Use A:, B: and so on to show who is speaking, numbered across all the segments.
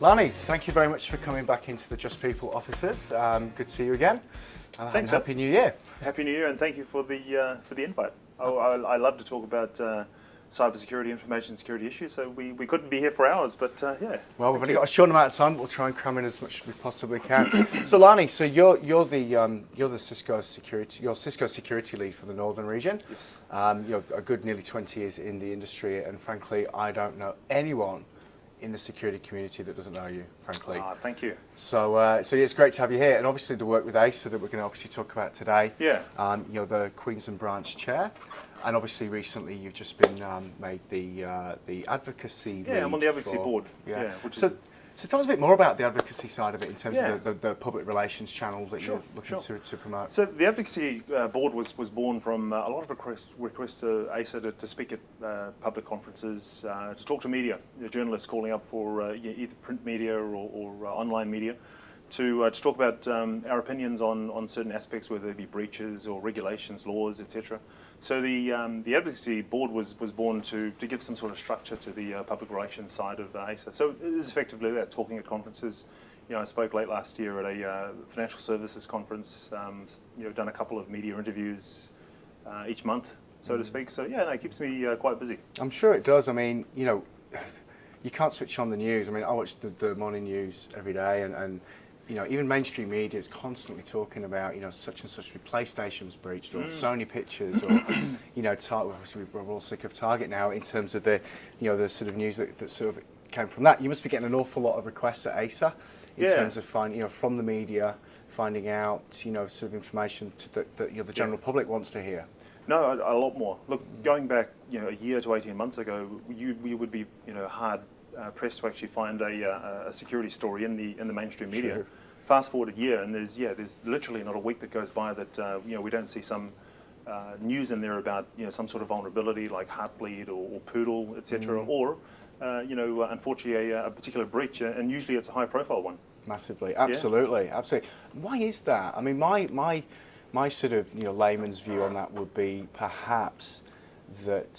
A: Lani, thank you very much for coming back into the Just People offices. Good to see you again.
B: Thanks.
A: Happy New Year.
B: Happy New Year, and thank you for the invite. I love to talk about cybersecurity, information security issues. So we couldn't be here for hours, but yeah.
A: Well, we've only got a short amount of time. We'll try and cram in as much as we possibly can. So, Lani, so you're the Cisco security lead for the Northern region.
B: Yes.
A: You're a good nearly 20 years in the industry, and frankly, I don't know anyone in the security community that doesn't know you, frankly.
B: Thank you.
A: So yeah, it's great to have you here, and obviously the work with ASA that we're going to obviously talk about today.
B: Yeah.
A: You're the Queensland branch chair, and obviously recently you've just been made the advocacy.
B: Yeah, I'm on the advocacy board.
A: Yeah. So tell us a bit more about the advocacy side of it in terms of the public relations channel that you're looking to promote.
B: So the advocacy board was born from a lot of requests to ASA to speak at public conferences, to talk to media, journalists calling up for either print media or online media, to talk about our opinions on certain aspects, whether they be breaches or regulations, laws, etc. So the advocacy board was born to give some sort of structure to the public relations side of ASA. So it is effectively that, talking at conferences. I spoke late last year at a financial services conference. Done a couple of media interviews each month, so to speak. So yeah, it keeps me quite busy.
A: I'm sure it does. I mean, you can't switch on the news. I mean, I watch the morning news every day, and even mainstream media is constantly talking about, such and such PlayStation was breached, or Sony pictures, or, obviously we're all sick of Target now in terms of the sort of news that sort of came from that. You must be getting an awful lot of requests at ASA in terms of finding, from the media, finding out, sort of information that the general public wants to hear.
B: No, a lot more. Look, going back, a year to 18 months ago, we would be, hard pressed to actually find a security story in the mainstream media.
A: Sure.
B: Fast forward a year, and there's literally not a week that goes by that we don't see some news in there about some sort of vulnerability like Heartbleed or Poodle, etc. Or unfortunately a particular breach, and usually it's a high-profile one.
A: Massively, absolutely. Why is that? I mean, my sort of layman's view on that would be perhaps that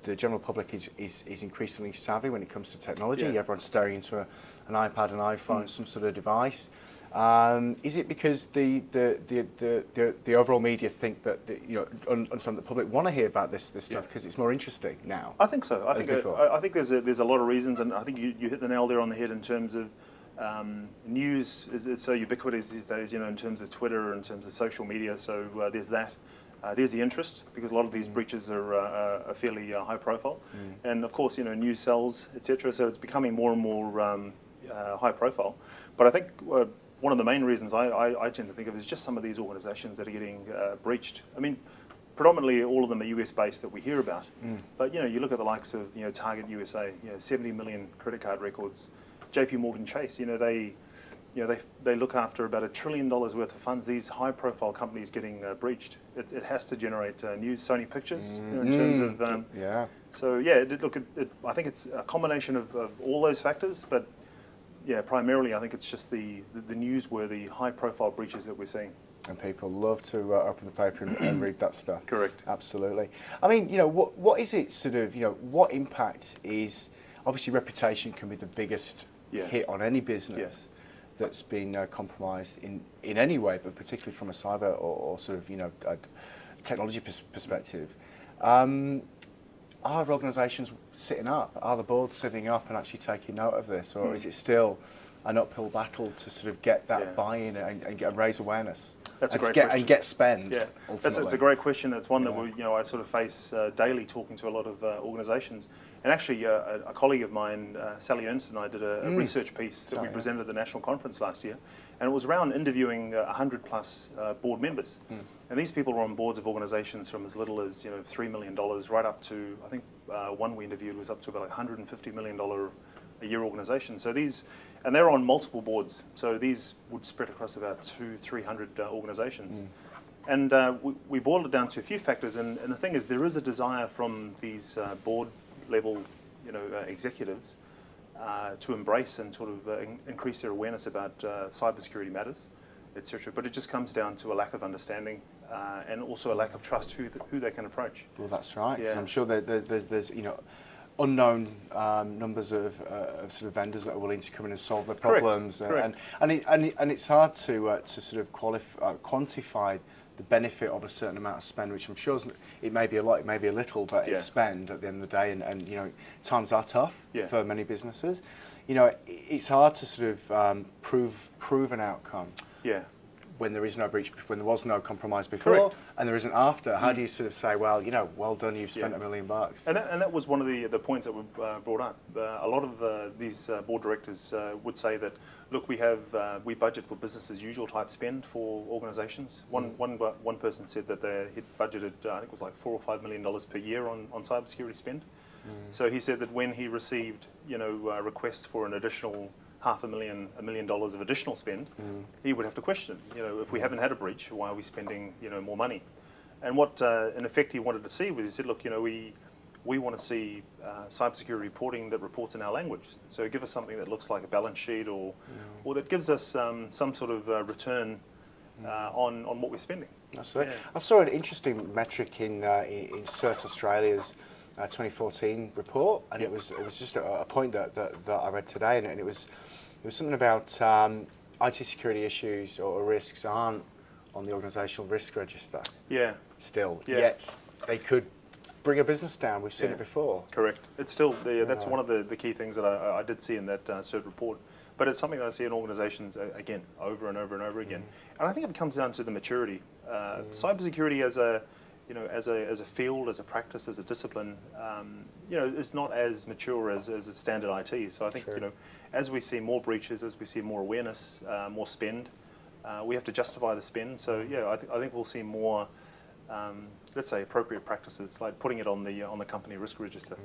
A: the general public is increasingly savvy when it comes to technology.
B: Yeah.
A: Everyone's staring into an iPad, an iPhone, some sort of device. Is it because the overall media think that understand the public want to hear about this stuff because it's more interesting now?
B: I think so. I think there's a lot of reasons, and I think you hit the nail there on the head in terms of news is so ubiquitous these days. In terms of Twitter, in terms of social media. So there's that. There's the interest, because a lot of these breaches are fairly high profile, and of course news sells, etc. So it's becoming more and more high profile. But I think one of the main reasons I tend to think of is just some of these organisations that are getting breached. I mean, predominantly all of them are US based that we hear about, but you look at the likes of Target USA, 70 million credit card records, JP Morgan Chase, they look after about $1 trillion worth of funds. These high-profile companies getting breached, it has to generate news. Sony Pictures, in terms of So yeah, I think it's a combination of all those factors, but yeah, primarily I think it's just the newsworthy, high-profile breaches that we're seeing.
A: And people love to open the paper and read that stuff.
B: Correct.
A: Absolutely. I mean, what is it sort of? What impact is obviously reputation can be the biggest hit on any business that's been compromised in any way, but particularly from a cyber or sort of a technology perspective. Are organisations sitting up? Are the boards sitting up and actually taking note of this, or is it still an uphill battle to sort of get that buy-in and raise awareness?
B: That's a great question.
A: And get spend.
B: Yeah, it's a great question. It's one that I sort of face daily, talking to a lot of organisations. And actually, a colleague of mine, Sally Ernst, and I did a research piece that we presented at the national conference last year, and it was around interviewing 100 plus board members. And these people were on boards of organisations from as little as $3 million right up to, I think one we interviewed was up to about $150 million a year organisation. So and they're on multiple boards. So these would spread across about 200-300 organisations. And we boiled it down to a few factors. And the thing is, there is a desire from these board level, executives to embrace and sort of increase their awareness about cybersecurity matters, etc. But it just comes down to a lack of understanding and also a lack of trust who they can approach.
A: Well, that's right. 'Cause I'm sure there's unknown numbers of sort of vendors that are willing to come in and solve their
B: Correct.
A: problems,
B: Correct.
A: and it's hard to sort of quantify the benefit of a certain amount of spend, which I'm sure it may be a lot, it may be a little, but
B: Yeah.
A: it's spend at the end of the day, and you know, times are tough
B: Yeah.
A: for many businesses. You know, it's hard to sort of prove an outcome
B: Yeah.
A: when there is no breach, when there was no compromise before,
B: Correct.
A: and there isn't after. How do you sort of say, well, you know, well done, you've spent
B: Yeah.
A: $1 million bucks?
B: And that was one of the points that were brought up. A lot of these board directors would say that, look, we budget for business as usual type spend for organisations. One person said that they had budgeted, I think it was like $4 or $5 million per year on cybersecurity spend. So he said that when he received, you know, requests for an additional $500,000, $1 million of additional spend, he would have to question, you know, if we haven't had a breach, why are we spending, you know, more money? And what, in effect, he wanted to see was, he said, look, you know, we want to see cybersecurity reporting that reports in our language. So give us something that looks like a balance sheet, or that gives us some sort of return on what we're spending.
A: Absolutely.
B: Yeah.
A: I saw an interesting metric in CERT Australia's 2014 report, and it was just a point that I read today, and it was something about IT security issues or risks aren't on the organisational risk register.
B: Yeah.
A: Still,
B: Yeah.
A: yet they could bring a business down. We've seen
B: Yeah.
A: it before.
B: Correct. It's still there. That's one of the key things that I did see in that CERT report. But it's something that I see in organisations again over and over and over again. And I think it comes down to the maturity. Cybersecurity as a field, as a practice, as a discipline, you know, is not as mature as a standard IT. So I think
A: Sure.
B: you know, as we see more breaches, as we see more awareness, more spend, we have to justify the spend. So yeah, I think we'll see more. Let's say appropriate practices, like putting it on the company risk register.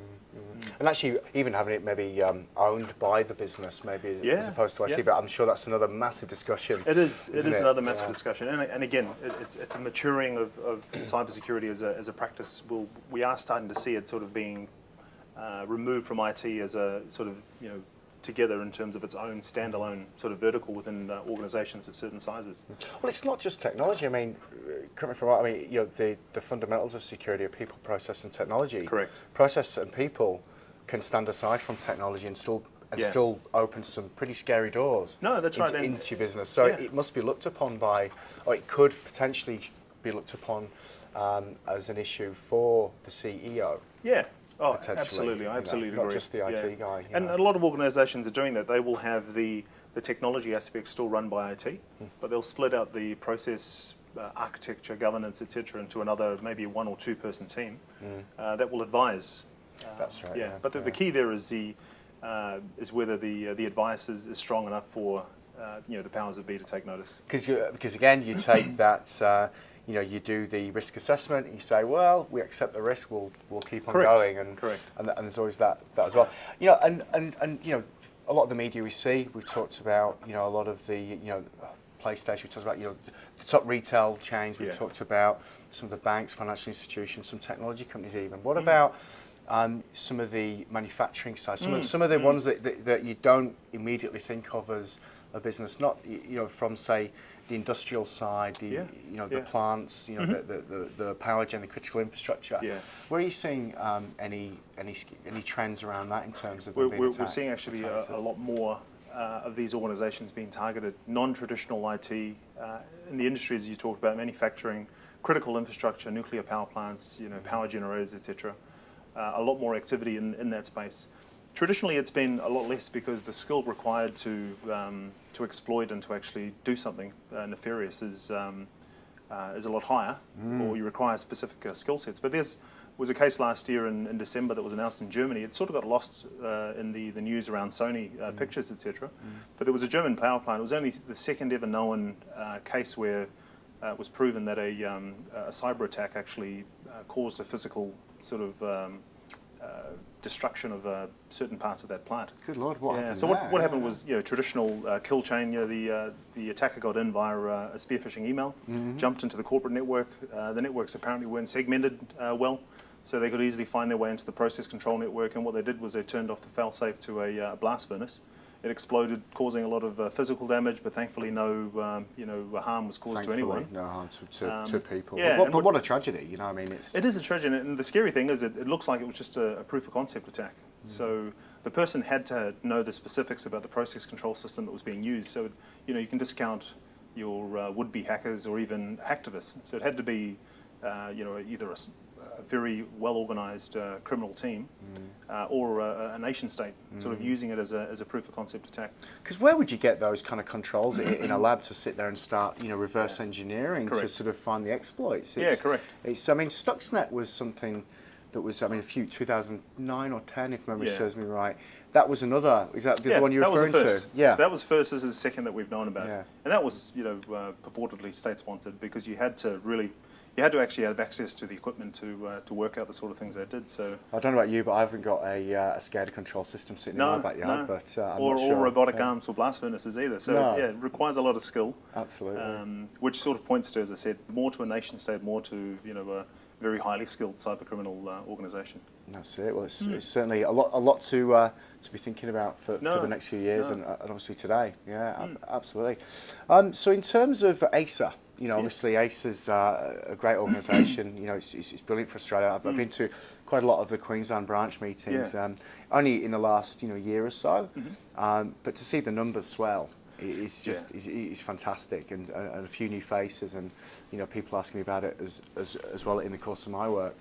A: And actually, even having it maybe owned by the business, maybe
B: Yeah,
A: as opposed to IT.
B: yeah.
A: But I'm sure that's another massive discussion.
B: It is. It
A: isn't
B: is
A: it?
B: another massive
A: Yeah.
B: discussion, and again, it's a maturing of cybersecurity as a practice. We are starting to see it sort of being removed from IT as a sort of, you know, together in terms of its own standalone sort of vertical within organisations of certain sizes.
A: Well, it's not just technology. I mean, coming from, I mean, you know, the fundamentals of security are people, process, and technology.
B: Correct.
A: Process and people can stand aside from technology and still open some pretty scary doors.
B: No, that's right.
A: Into your business. So
B: Yeah.
A: it must be looked upon by, or it could potentially be looked upon as an issue for the CEO.
B: Yeah. Oh,
A: Potentially,
B: absolutely. I
A: you know,
B: absolutely
A: not
B: agree.
A: just the IT guy, you
B: And
A: know.
B: a lot of organisations are doing that. They will have the technology aspect still run by IT, but they'll split out the process, architecture, governance, etc., into another maybe 1 or 2 person team that will advise.
A: That's right.
B: Yeah. But the key there is is whether the advice is strong enough for you know, the powers that be to take notice.
A: Because again, you take that. You know, you do the risk assessment, and you say, well, we accept the risk, we'll keep on
B: Correct.
A: going, and
B: Correct.
A: and there's always that as well. You know, and you know, a lot of the media we see, we've talked about, you know, a lot of the, you know, PlayStation, we talked about, you know, the top retail chains, we've
B: Yeah.
A: talked about some of the banks, financial institutions, some technology companies even. What about some of the manufacturing side, some of the ones that you don't immediately think of as a business, not, you know, from, say, the industrial side,
B: Yeah.
A: you know, the
B: Yeah.
A: plants, you know, the power gen, the critical infrastructure.
B: Yeah.
A: Where are you seeing any trends around that in terms of them being
B: We're
A: attacked,
B: seeing actually
A: targeted?
B: a lot more of these organisations being targeted, non-traditional IT, in the industries you talked about, manufacturing, critical infrastructure, nuclear power plants, you know, power generators, etc. A lot more activity in that space. Traditionally, it's been a lot less because the skill required to exploit and to actually do something nefarious is a lot higher, or you require specific skill sets. But there's was a case last year in December that was announced in Germany. It sort of got lost in the news around Sony pictures, etc. But there was a German power plant. It was only the second ever known case where it was proven that a cyber attack actually caused a physical sort of destruction of certain parts of that plant.
A: Good Lord, what happened
B: So
A: there?
B: what happened was, you know, traditional kill chain. You know, the attacker got in via a spearphishing email, jumped into the corporate network. The networks apparently weren't segmented well, so they could easily find their way into the process control network. And what they did was they turned off the failsafe to a blast furnace, it exploded, causing a lot of physical damage, but thankfully no harm was caused to anyone.
A: No harm to people.
B: Yeah,
A: but what a tragedy, you know. I mean,
B: it is a tragedy, and the scary thing is it looks like it was just a proof of concept attack. So the person had to know the specifics about the process control system that was being used. So you can discount your would-be hackers or even hacktivists. So it had to be either a very well-organised criminal team or a nation state sort of using it as a proof of concept attack.
A: Because where would you get those kind of controls in a lab to sit there and start reverse engineering to sort of find the exploits?
B: Correct.
A: I mean, Stuxnet was something that was, 2009 or 10, if memory serves me right. That was another. Is that the one you're referring to? Yeah,
B: that was first. This is the second that we've known about,
A: yeah.
B: And that was purportedly state-sponsored because you had to actually have access to the equipment to work out the sort of things they did. So
A: I don't know about you, but I haven't got a SCADA control system sitting in my backyard.
B: No.
A: But I'm
B: or
A: not sure.
B: robotic arms for blast furnaces either. So it requires a lot of skill.
A: Absolutely.
B: Which sort of points to, as I said, more to a nation state, more to a very highly skilled cybercriminal organisation.
A: That's it. Well, it's certainly a lot to be thinking about for the next few years, and obviously today. Yeah, absolutely. So in terms of ASA, obviously ASA's a great organisation. It's brilliant for Australia. I've been to quite a lot of the Queensland branch meetings, only in the last year or so, but to see the numbers swell. It's just it's fantastic, and a few new faces, and people asking me about it as well in the course of my work.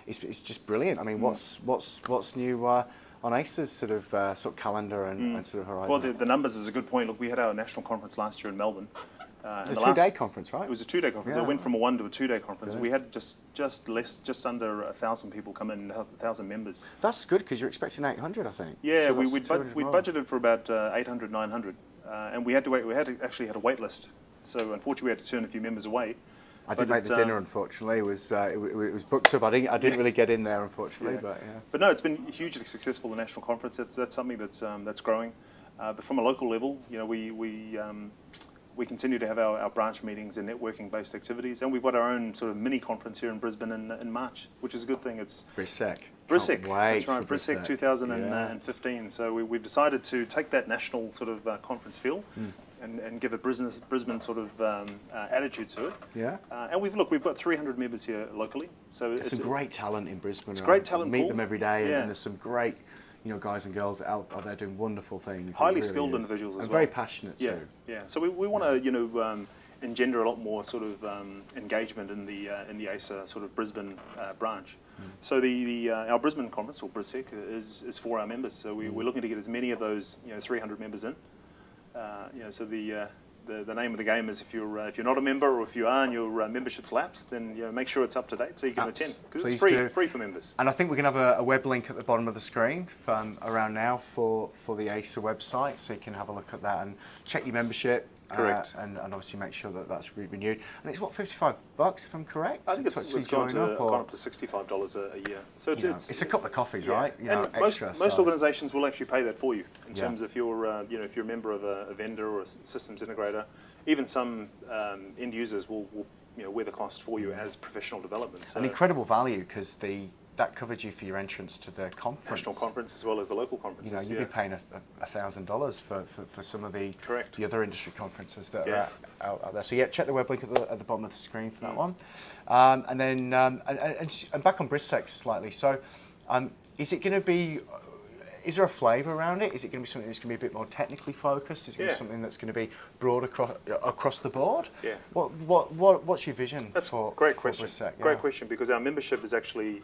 A: It's just brilliant. I mean, what's new on ACE's sort of calendar and sort of horizon?
B: Well, the numbers is a good point. Look, we had our national conference last year in Melbourne.
A: It was a 2-day conference, right?
B: It was a 2-day conference.
A: Yeah.
B: It went from a 1 to a 2-day conference. We had just under 1,000 people come in, 1,000 members.
A: That's good because you're expecting 800, I think.
B: Yeah,
A: so
B: we
A: more.
B: budgeted for about 800, 900. And we had to wait. We actually had a wait list, so unfortunately we had to turn a few members away.
A: I didn't make the dinner, unfortunately. It was booked up. I didn't really get in there, unfortunately.
B: Yeah.
A: But
B: But no, it's been hugely successful. The national conference. That's something that's growing. But from a local level, we continue to have our branch meetings and networking-based activities, and we've got our own sort of mini conference here in Brisbane in March, which is a good thing. It's
A: BRISSEC.
B: BRISSEC,
A: That's
B: right, BRISSEC 2015. So we've decided to take that national sort of conference feel and give a Brisbane sort of attitude to it.
A: Yeah.
B: And we've got 300 members here locally. So
A: it's a great talent in Brisbane.
B: It's a great talent
A: Meet
B: pool.
A: them every day, and there's some great guys and girls out there doing wonderful things.
B: Highly skilled individuals as well.
A: And very passionate too.
B: Yeah. So we want to engender a lot more sort of engagement in the ASA sort of Brisbane branch. So our Brisbane conference, or BRISSEC, is for our members. So we're looking to get as many of those 300 members in. So the name of the game is if you're not a member, or if you are and your membership's lapsed, then make sure it's up to date so you can attend, because it's free for members.
A: And I think we're going to have a web link at the bottom of the screen around now for the ASA website, so you can have a look at that and check your membership.
B: Correct.
A: And obviously make sure that that's renewed. And it's $55 if I'm correct.
B: I think it's gone up to $65 a year. So it's
A: a couple of coffees, right?
B: And
A: extra.
B: Most organisations will actually pay that for you in terms of if you're a member of a vendor or a systems integrator. Even some end users will wear the cost for you as professional development. So
A: an incredible value, because that covered you for your entrance to the conference.
B: National conference as well as the local conferences.
A: You'd be paying $1,000 for some of the other industry conferences that are out there. So check the web link at the bottom of the screen for that one. And then and back on BRISSEC slightly. So is it going to be? Is there a flavour around it? Is it going to be something that's going to be a bit more technically focused? Is it going to be something that's going to be broad across the board?
B: Yeah.
A: What's your vision?
B: That's
A: for
B: great question.
A: BRISSEC?
B: Great question, because our membership is actually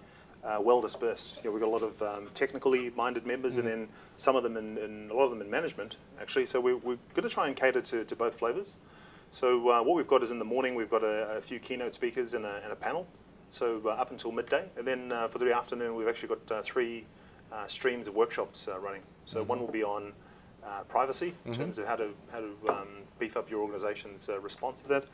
B: well dispersed. We've got a lot of technically minded members, and then some of them a lot of them in management actually. So we're going to try and cater to both flavours. So what we've got is in the morning we've got a few keynote speakers and a panel. So up until midday, and then for the afternoon we've actually got 3 streams of workshops running. So one will be on privacy in terms of how to beef up your organisation's response to that.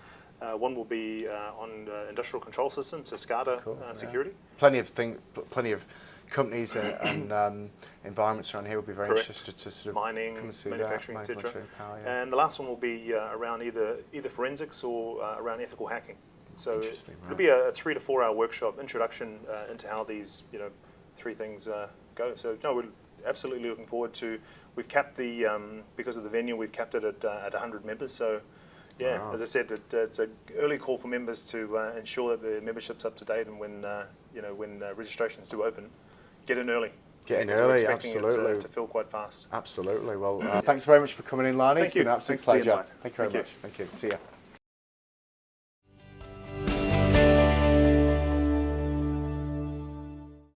B: One will be on industrial control systems, so SCADA security.
A: Plenty of companies and environments around here will be very interested to sort of
B: mining,
A: come and see
B: manufacturing,
A: that.
B: etc. And the last one will be around either forensics or around ethical hacking. So it'll be a 3 to 4 hour workshop introduction into how these 3 things go. So no, we're absolutely looking forward to. we've capped the because of the venue, we've capped it at 100 members. So, yeah,
A: Wow.
B: as I said, it's an early call for members to ensure that the membership's up to date, and when when registrations do open, get in early.
A: Get in
B: because we're
A: early,
B: expecting
A: absolutely.
B: it to fill quite fast.
A: Absolutely. Well, thanks very much for coming in, Lani.
B: Thank
A: It's been
B: you.
A: an absolute
B: Thanks for the
A: pleasure.
B: invite.
A: Thank you very
B: Thank
A: much. Thank you. See ya.